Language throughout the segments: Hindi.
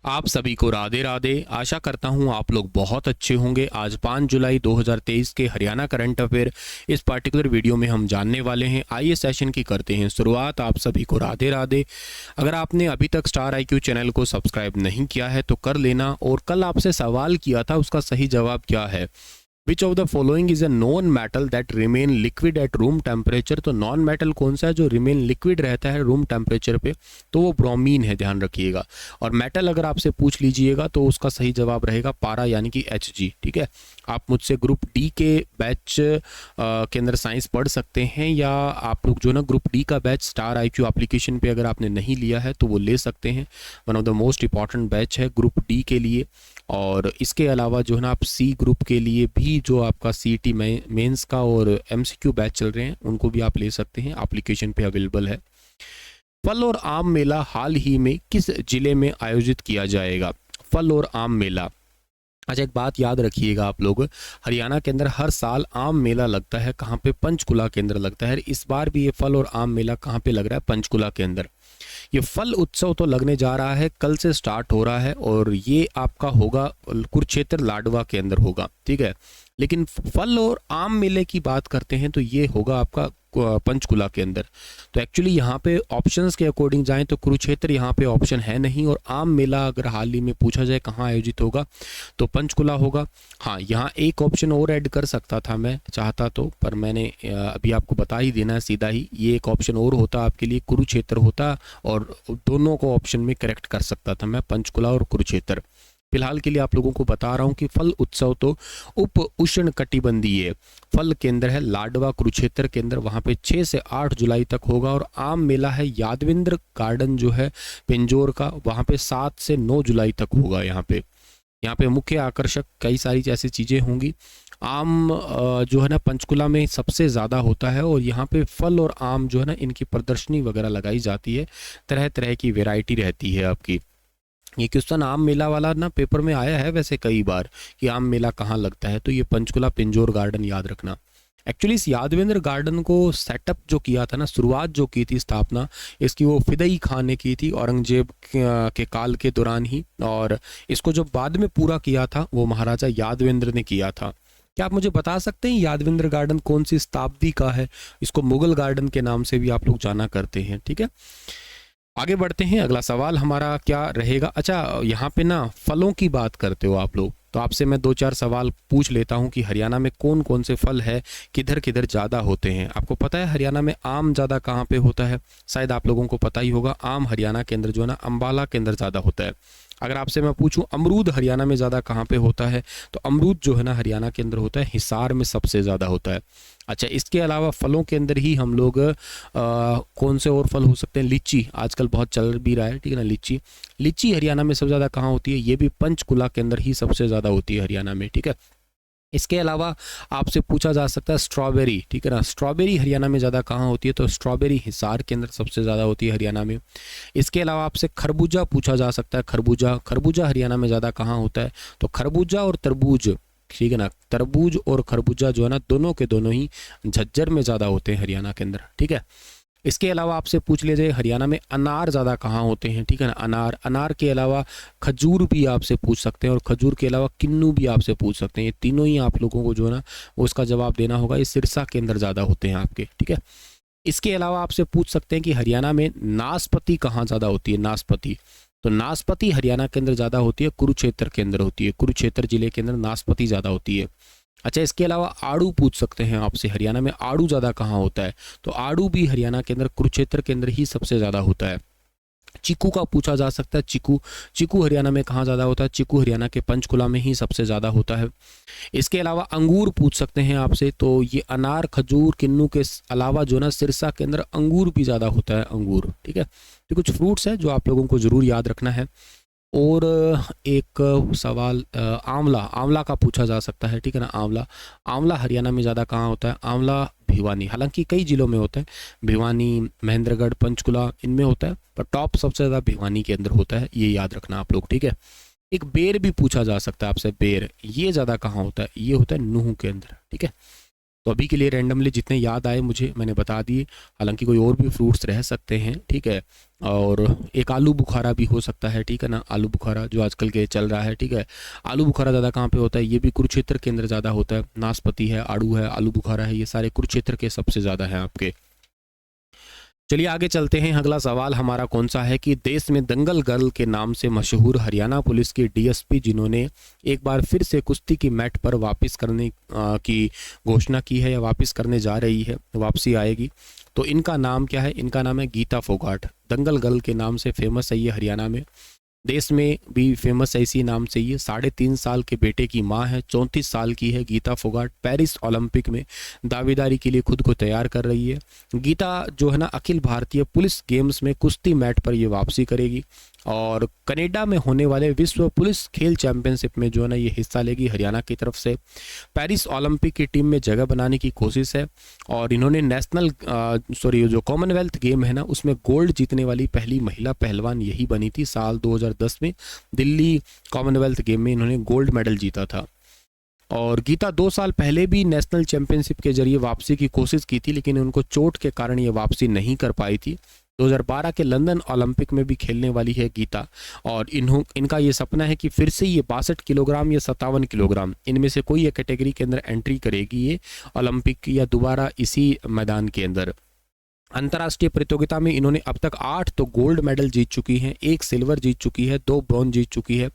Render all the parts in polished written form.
आप सभी को राधे राधे। आशा करता हूँ आप लोग बहुत अच्छे होंगे। आज 5 जुलाई 2023 के हरियाणा करंट अफेयर इस पर्टिकुलर वीडियो में हम जानने वाले हैं। आइए सेशन की करते हैं शुरुआत। आप सभी को राधे राधे। अगर आपने अभी तक स्टार IQ चैनल को सब्सक्राइब नहीं किया है तो कर लेना। और कल आपसे सवाल किया था, उसका सही जवाब क्या है? Which of the following is a non metal that remain liquid at room temperature. तो नॉन मेटल कौन सा है जो रिमेन लिक्विड रहता है रूम टेम्परेचर पे? तो वो ब्रोमीन है, ध्यान रखिएगा। और मेटल अगर आपसे पूछ लीजिएगा तो उसका सही जवाब रहेगा पारा यानी कि Hg। ठीक है, आप मुझसे ग्रुप डी के बैच के अंदर साइंस पढ़ सकते हैं, या आप लोग जो ना ग्रुप डी का बैच स्टार IQ एप्लीकेशन पे अगर आपने नहीं लिया है तो वो ले सकते हैं। One of the most important batch है ग्रुप डी के लिए। और इसके अलावा जो है ना आप सी ग्रुप के लिए भी जो आपका CET मेंस का और MCQ बैच चल रहे हैं उनको भी आप ले सकते हैं, एप्लीकेशन पे अवेलेबल है। फल और आम मेला हाल ही में किस जिले में आयोजित किया जाएगा? फल और आम मेला, अच्छा एक बात याद रखिएगा आप लोग, हरियाणा के अंदर हर साल आम मेला लगता है। कहाँ पे? पंचकुला के अंदर लगता है। इस बार भी ये फल और आम मेला कहाँ पे लग रहा है? पंचकुला के अंदर। ये फल उत्सव तो लगने जा रहा है, कल से स्टार्ट हो रहा है और ये आपका होगा कुरुक्षेत्र लाडवा के अंदर होगा। ठीक है, लेकिन फल और आम मेले की बात करते हैं तो ये होगा आपका पंचकुला के अंदर। तो एक्चुअली यहाँ पे ऑप्शंस के अकॉर्डिंग जाएं तो कुरुक्षेत्र यहाँ पे ऑप्शन है नहीं, और आम मेला अगर हाल ही में पूछा जाए कहाँ आयोजित होगा तो पंचकुला होगा। हाँ, यहाँ एक ऑप्शन और ऐड कर सकता था मैं चाहता तो, पर मैंने अभी आपको बता ही देना है सीधा ही। ये एक ऑप्शन और होता आपके लिए, कुरुक्षेत्र होता, और दोनों को ऑप्शन में करेक्ट कर सकता था मैं, पंचकुला और कुरुक्षेत्र। फिलहाल के लिए आप लोगों को बता रहा हूँ कि फल उत्सव तो उप उष्ण कटिबंधीय फल केंद्र है लाडवा कुरुक्षेत्र के अंदर, वहाँ पे 6 से 8 जुलाई तक होगा। और आम मेला है यादविंद्र गार्डन जो है पिंजौर का, वहाँ पे 7 से 9 जुलाई तक होगा। यहाँ पे मुख्य आकर्षक कई सारी ऐसी चीज़ें होंगी। आम जो है ना पंचकुला में सबसे ज़्यादा होता है, और यहाँ पे फल और आम जो है ना इनकी प्रदर्शनी वगैरह लगाई जाती है, तरह तरह की वैरायटी रहती है आपकी। ये क्वेश्चन आम मेला वाला ना पेपर में आया है वैसे कई बार कि आम मेला कहाँ लगता है, तो ये पंचकुला पिंजौर गार्डन याद रखना। एक्चुअली इस यादवेंद्र गार्डन को सेटअप जो किया था ना, शुरुआत जो की थी स्थापना इसकी, वो फिदई खान ने की थी औरंगजेब के काल के दौरान ही, और इसको जो बाद में पूरा किया था वो महाराजा यादवेंद्र ने किया था। क्या आप मुझे बता सकते हैं यादवेंद्र गार्डन कौन सी शताब्दी का है? इसको मुगल गार्डन के नाम से भी आप लोग जाना करते हैं। ठीक है, आगे बढ़ते हैं। अगला सवाल हमारा क्या रहेगा? अच्छा, यहाँ पे ना फलों की बात करते हो आप लोग, तो आपसे मैं 2-4 सवाल पूछ लेता हूँ कि हरियाणा में कौन कौन से फल है, किधर किधर ज़्यादा होते हैं। आपको पता है हरियाणा में आम ज़्यादा कहाँ पे होता है? शायद आप लोगों को पता ही होगा, आम हरियाणा के अंदर जो है ना अम्बाला के अंदर ज़्यादा होता है। अगर आपसे मैं पूछूं अमरूद हरियाणा में ज़्यादा कहाँ पे होता है, तो अमरूद जो है ना हरियाणा के अंदर होता है हिसार में सबसे ज़्यादा होता है। अच्छा, इसके अलावा फलों के अंदर ही हम लोग कौन से और फल हो सकते हैं? लीची आजकल बहुत चल भी रहा है, ठीक है ना। लीची हरियाणा में सबसे ज़्यादा कहाँ होती है? ये भी पंचकुला के अंदर ही सबसे ज़्यादा होती है हरियाणा में। ठीक है, इसके अलावा आपसे पूछा जा सकता है स्ट्रॉबेरी, ठीक है ना। स्ट्रॉबेरी हरियाणा में ज़्यादा कहाँ होती है? तो स्ट्रॉबेरी हिसार के अंदर सबसे ज़्यादा होती है हरियाणा में। इसके अलावा आपसे खरबूजा पूछा जा सकता है। खरबूजा हरियाणा में ज़्यादा कहाँ होता है? तो खरबूजा और तरबूज, ठीक है ना, तरबूज और खरबूजा जो है ना दोनों के दोनों ही झज्जर में ज़्यादा होते हैं हरियाणा के अंदर। ठीक है, इसके अलावा आपसे पूछ ले जाए हरियाणा में अनार ज़्यादा कहाँ होते हैं? ठीक है ना, अनार के अलावा खजूर भी आपसे पूछ सकते हैं, और खजूर के अलावा किन्नू भी आपसे पूछ सकते हैं। ये तीनों ही आप लोगों को जो है ना वो इसका जवाब देना होगा। ये सिरसा के अंदर ज़्यादा होते हैं आपके। ठीक है, इसके अलावा आपसे पूछ सकते हैं कि हरियाणा में नाशपाती कहाँ ज़्यादा होती है? नाशपाती, तो नाशपाती हरियाणा के अंदर ज़्यादा होती है, कुरुक्षेत्र के अंदर होती है। कुरुक्षेत्र जिले के अंदर नाशपाती ज़्यादा होती है। अच्छा, इसके अलावा आड़ू पूछ सकते हैं आपसे, हरियाणा में आड़ू ज़्यादा कहाँ होता है? तो आड़ू भी हरियाणा के अंदर कुरुक्षेत्र के अंदर ही सबसे ज़्यादा होता है। चीकू का पूछा जा सकता है, चीकू हरियाणा में कहाँ ज़्यादा होता है? चीकू हरियाणा के पंचकुला में ही सबसे ज़्यादा होता है। इसके अलावा अंगूर पूछ सकते हैं आपसे, तो ये अनार खजूर किन्नू के अलावा जो ना सिरसा के अंदर अंगूर भी ज़्यादा होता है, अंगूर। ठीक है, तो कुछ फ्रूट्स हैं जो आप लोगों को ज़रूर याद रखना है। और एक सवाल आंवला का पूछा जा सकता है। ठीक है ना, आंवला हरियाणा में ज़्यादा कहाँ होता है? आंवला भिवानी, हालांकि कई जिलों में होता है, भिवानी, महेंद्रगढ़, पंचकुला इनमें होता है, पर टॉप सबसे ज़्यादा भिवानी के अंदर होता है, ये याद रखना आप लोग। ठीक है, एक बेर भी पूछा जा सकता है आपसे, बेर ये ज़्यादा कहाँ होता है? ये होता है नूह के अंदर। ठीक है, तो अभी के लिए रैंडमली जितने याद आए मुझे मैंने बता दिए, हालांकि कोई और भी फ्रूट्स रह सकते हैं, ठीक है। और एक आलू बुखारा भी हो सकता है, ठीक है ना, आलू बुखारा जो आजकल के चल रहा है, ठीक है। आलू बुखारा ज़्यादा कहाँ पे होता है, ये भी कुरुक्षेत्र के अंदर ज़्यादा होता है। नाशपाती है, आड़ू है, आलू बुखारा है, ये सारे कुरुक्षेत्र के सबसे ज़्यादा हैं आपके। चलिए आगे चलते हैं। अगला सवाल हमारा कौन सा है कि देश में दंगल गर्ल के नाम से मशहूर हरियाणा पुलिस की डीएसपी जिन्होंने एक बार फिर से कुश्ती की मैट पर वापस करने की घोषणा की है या वापस करने जा रही है, वापसी आएगी, तो इनका नाम क्या है? इनका नाम है गीता फोगाट। दंगल गर्ल के नाम से फेमस है ये हरियाणा में, देश में भी फेमस है इसी नाम से। ये 3.5 साल के बेटे की मां है, 34 साल की है गीता फोगाट। पेरिस ओलंपिक में दावेदारी के लिए खुद को तैयार कर रही है। गीता जो है ना अखिल भारतीय पुलिस गेम्स में कुश्ती मैट पर ये वापसी करेगी और कनाडा में होने वाले विश्व पुलिस खेल चैंपियनशिप में जो है ना ये हिस्सा लेगी हरियाणा की तरफ से। पेरिस ओलंपिक की टीम में जगह बनाने की कोशिश है और इन्होंने जो कॉमनवेल्थ गेम है ना उसमें गोल्ड जीतने वाली पहली महिला पहलवान यही बनी थी। साल 2010 में दिल्ली कॉमनवेल्थ गेम में इन्होंने गोल्ड मेडल जीता था। और गीता 2 साल पहले भी नेशनल चैंपियनशिप के जरिए वापसी की कोशिश की थी, लेकिन उनको चोट के कारण ये वापसी नहीं कर पाई थी। 2012 के लंदन ओलंपिक में भी खेलने वाली है गीता और इनका ये सपना है कि फिर से ये 62 किलोग्राम या 57 किलोग्राम इनमें से कोई एक कैटेगरी के अंदर एंट्री करेगी ये ओलंपिक या दोबारा इसी मैदान के अंदर। अंतर्राष्ट्रीय प्रतियोगिता में इन्होंने अब तक 8 तो गोल्ड मेडल जीत चुकी हैं, 1 सिल्वर जीत चुकी है, 2 ब्रॉन्ज जीत चुकी है।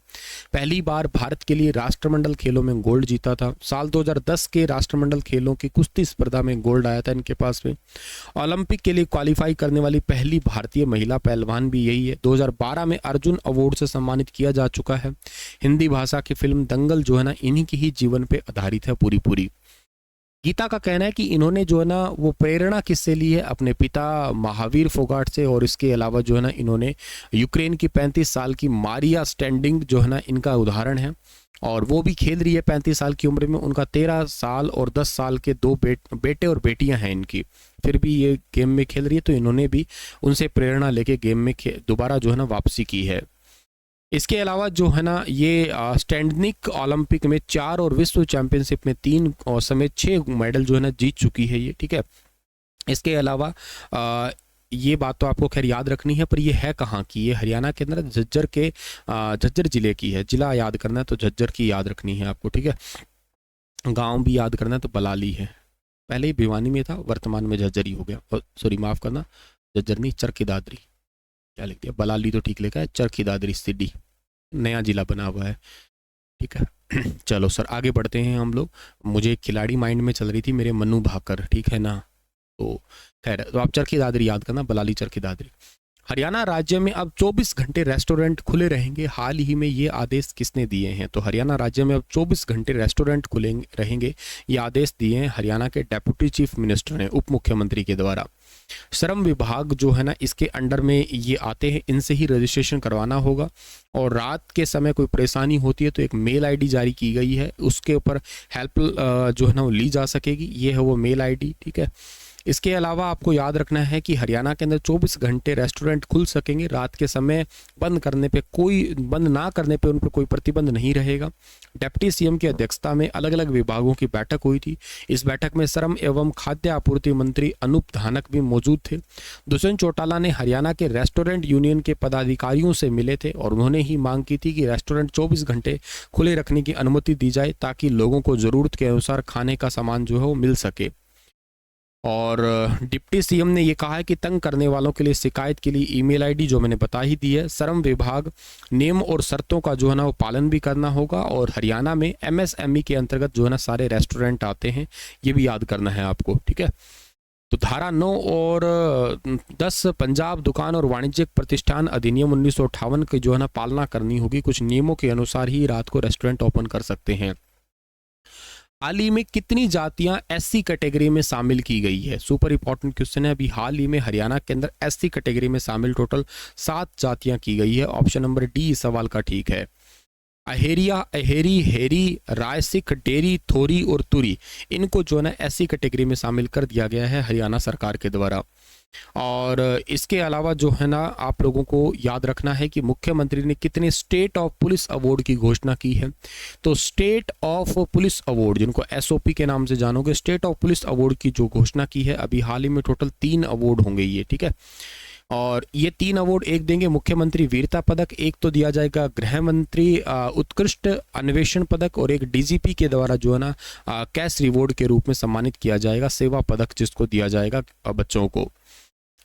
पहली बार भारत के लिए राष्ट्रमंडल खेलों में गोल्ड जीता था। साल 2010 के राष्ट्रमंडल खेलों की कुश्ती स्पर्धा में गोल्ड आया था इनके पास में। ओलंपिक के लिए क्वालिफाई करने वाली पहली भारतीय महिला पहलवान भी यही है। 2012 में अर्जुन अवार्ड से सम्मानित किया जा चुका है। हिंदी भाषा की फिल्म दंगल जो है ना इन्हीं की ही जीवन पे आधारित है पूरी। गीता का कहना है कि इन्होंने जो है ना वो प्रेरणा किससे ली है? अपने पिता महावीर फोगाट से, और इसके अलावा जो है ना इन्होंने यूक्रेन की 35 साल की मारिया स्टैंडिंग जो है ना इनका उदाहरण है और वो भी खेल रही है 35 साल की उम्र में। उनका 13 साल और 10 साल के 2 बेटे और बेटियां हैं इनकी, फिर भी ये गेम में खेल रही है। तो इन्होंने भी उनसे प्रेरणा लेके गेम में दोबारा जो है ना वापसी की है। इसके अलावा जो है ना ये स्टैंडनिक ओलंपिक में 4 और विश्व चैंपियनशिप में 3 और समेत 6 मेडल जो है ना जीत चुकी है ये, ठीक है। इसके अलावा ये बात तो आपको खैर याद रखनी है, पर ये है कहाँ की? ये हरियाणा के अंदर झज्जर जिले की है। जिला याद करना है तो झज्जर की याद रखनी है आपको, ठीक है। गाँव भी याद करना है तो बलाली है। पहले ही भिवानी में था, वर्तमान में झज्जर ही हो गया। सॉरी माफ़ करना, झज्जर नहीं, चरखी दादरी, क्या लिख दिया, बलाली तो ठीक लिखा है, चरखी दादरी सिटी नया जिला बना हुआ है, ठीक है। चलो सर आगे बढ़ते हैं हम लोग। मुझे एक खिलाड़ी माइंड में चल रही थी, मेरे मनु भाकर, ठीक है ना। तो खैर तो आप चरखी दादरी याद करना, बलाली चरखी दादरी। हरियाणा राज्य में अब 24 घंटे रेस्टोरेंट खुले रहेंगे। हाल ही में ये आदेश किसने दिए हैं? तो हरियाणा राज्य में अब 24 घंटे रेस्टोरेंट खुले रहेंगे, ये आदेश दिए हैं हरियाणा के डेप्यूटी चीफ मिनिस्टर ने, उप मुख्यमंत्री के द्वारा। श्रम विभाग जो है ना इसके अंडर में ये आते हैं, इनसे ही रजिस्ट्रेशन करवाना होगा। और रात के समय कोई परेशानी होती है तो एक मेल आईडी जारी की गई है, उसके ऊपर हेल्प जो है ना वो ली जा सकेगी। ये है वो मेल आईडी, ठीक है। इसके अलावा आपको याद रखना है कि हरियाणा के अंदर 24 घंटे रेस्टोरेंट खुल सकेंगे। रात के समय बंद ना करने पे उन पर कोई प्रतिबंध नहीं रहेगा। डिप्टी सीएम की अध्यक्षता में अलग अलग विभागों की बैठक हुई थी। इस बैठक में श्रम एवं खाद्य आपूर्ति मंत्री अनूप धानक भी मौजूद थे। दुष्यंत चौटाला ने हरियाणा के रेस्टोरेंट यूनियन के पदाधिकारियों से मिले थे और उन्होंने ही मांग की थी कि रेस्टोरेंट 24 घंटे खुले रखने की अनुमति दी जाए ताकि लोगों को जरूरत के अनुसार खाने का सामान जो है वो मिल सके। और डिप्टी सीएम ने ये कहा है कि तंग करने वालों के लिए शिकायत के लिए ईमेल आईडी जो मैंने बता ही दी है। श्रम विभाग नियम और शर्तों का जो है ना वो पालन भी करना होगा। और हरियाणा में एमएसएमई के अंतर्गत जो है ना सारे रेस्टोरेंट आते हैं, ये भी याद करना है आपको, ठीक है। तो धारा 9 और 10 पंजाब दुकान और वाणिज्यिक प्रतिष्ठान अधिनियम 1958 की जो है ना पालना करनी होगी। कुछ नियमों के अनुसार ही रात को रेस्टोरेंट ओपन कर सकते हैं। हाल ही में कितनी जातियां एससी कैटेगरी में शामिल की गई है? सुपर इंपॉर्टेंट क्वेश्चन है। अभी हाल ही में हरियाणा के अंदर एससी कैटेगरी में शामिल टोटल 7 जातियां की गई है। ऑप्शन नंबर डी इस सवाल का ठीक है। अहेरिया, अहेरी, हेरी, रायसिक, डेरी, थोरी और तुरी, इनको जो है ना एससी कैटेगरी में शामिल कर दिया गया है हरियाणा सरकार के द्वारा। और इसके अलावा जो है ना, आप लोगों को याद रखना है कि मुख्यमंत्री ने कितने स्टेट ऑफ पुलिस अवार्ड की घोषणा की है। तो स्टेट ऑफ पुलिस अवार्ड, जिनको एसओपी के नाम से जानोगे, स्टेट ऑफ पुलिस अवार्ड की जो घोषणा की है अभी हाल ही में, टोटल 3 अवार्ड होंगे ये, ठीक है। और ये 3 अवार्ड, एक देंगे मुख्यमंत्री वीरता पदक, एक तो दिया जाएगा गृह मंत्री उत्कृष्ट अन्वेषण पदक, और एक डीजीपी के द्वारा जो है ना कैश रिवॉर्ड के रूप में सम्मानित किया जाएगा सेवा पदक, जिसको दिया जाएगा बच्चों को।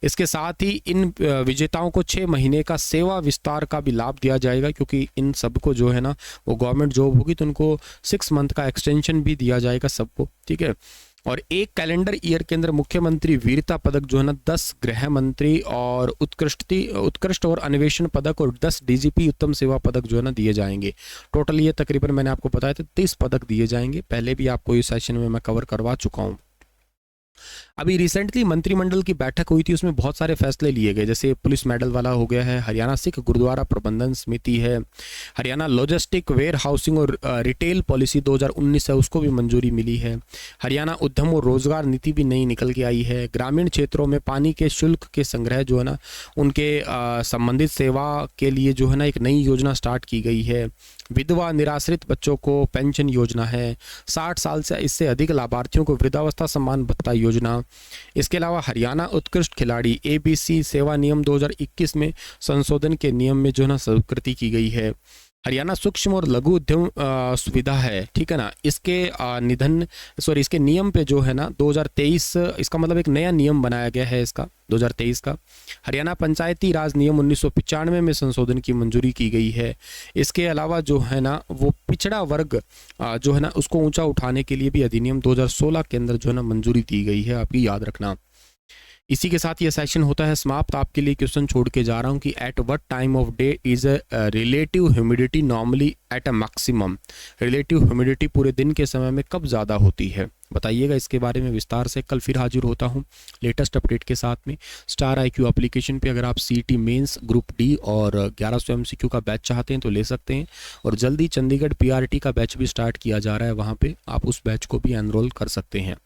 इसके साथ ही इन विजेताओं को 6 महीने का सेवा विस्तार का भी लाभ दिया जाएगा, क्योंकि इन सबको जो है ना वो गवर्नमेंट जॉब होगी, तो उनको 6 मंथ का एक्सटेंशन भी दिया जाएगा सबको, ठीक है। और एक कैलेंडर ईयर के अंदर मुख्यमंत्री वीरता पदक जो है ना 10 गृह मंत्री और उत्कृष्ट और अन्वेषण पदक और 10 डीजीपी उत्तम सेवा पदक जो है ना दिए जाएंगे। टोटल ये तकरीबन मैंने आपको बताया था 30 पदक दिए जाएंगे। पहले भी आपको इस सेशन में मैं कवर करवा चुका हूँ। अभी रिसेंटली मंत्रिमंडल की बैठक हुई थी, उसमें बहुत सारे फैसले लिए गए, जैसे पुलिस मेडल वाला हो गया है, हरियाणा सिख गुरुद्वारा प्रबंधन समिति है, हरियाणा लॉजिस्टिक वेयर हाउसिंग और रिटेल पॉलिसी 2019 है, उसको भी मंजूरी मिली है। हरियाणा उद्यम और रोजगार नीति भी नई निकल के आई है। ग्रामीण क्षेत्रों में पानी के शुल्क के संग्रह जो है ना उनके संबंधित सेवा के लिए जो है ना एक नई योजना स्टार्ट की गई है। विधवा निराश्रित बच्चों को पेंशन योजना है। 60 साल से इससे अधिक लाभार्थियों को वृद्धावस्था सम्मान भत्ता योजना। इसके अलावा हरियाणा उत्कृष्ट खिलाड़ी ABC सेवा नियम 2021 में संशोधन के नियम में जो है ना स्वीकृति की गई है। हरियाणा सूक्ष्म और लघु उद्यम सुविधा है, ठीक है ना, इसके नियम पे जो है ना 2023, इसका मतलब एक नया नियम बनाया गया है इसका 2023 का। हरियाणा पंचायती राज नियम 1995 में संशोधन की मंजूरी की गई है। इसके अलावा जो है ना वो पिछड़ा वर्ग जो है ना उसको ऊंचा उठाने के लिए भी अधिनियम 2016 के अंदर जो है ना मंजूरी दी गई है, आपकी याद रखना। इसी के साथ ये सेशन होता है समाप्त। आपके लिए क्वेश्चन छोड़ के जा रहा हूँ कि at what time of day is relative humidity normally at a maximum. Relative humidity पूरे दिन के समय में कब ज़्यादा होती है, बताइएगा। इसके बारे में विस्तार से कल फिर हाजिर होता हूँ लेटेस्ट अपडेट के साथ में। स्टार IQ एप्लीकेशन पे अगर आप CT मेंस ग्रुप D और 1100 MCQ का बैच चाहते हैं तो ले सकते हैं, और जल्दी चंडीगढ़ PRT का बैच भी स्टार्ट किया जा रहा है, वहाँ पे आप उस बैच को भी एनरोल कर सकते हैं।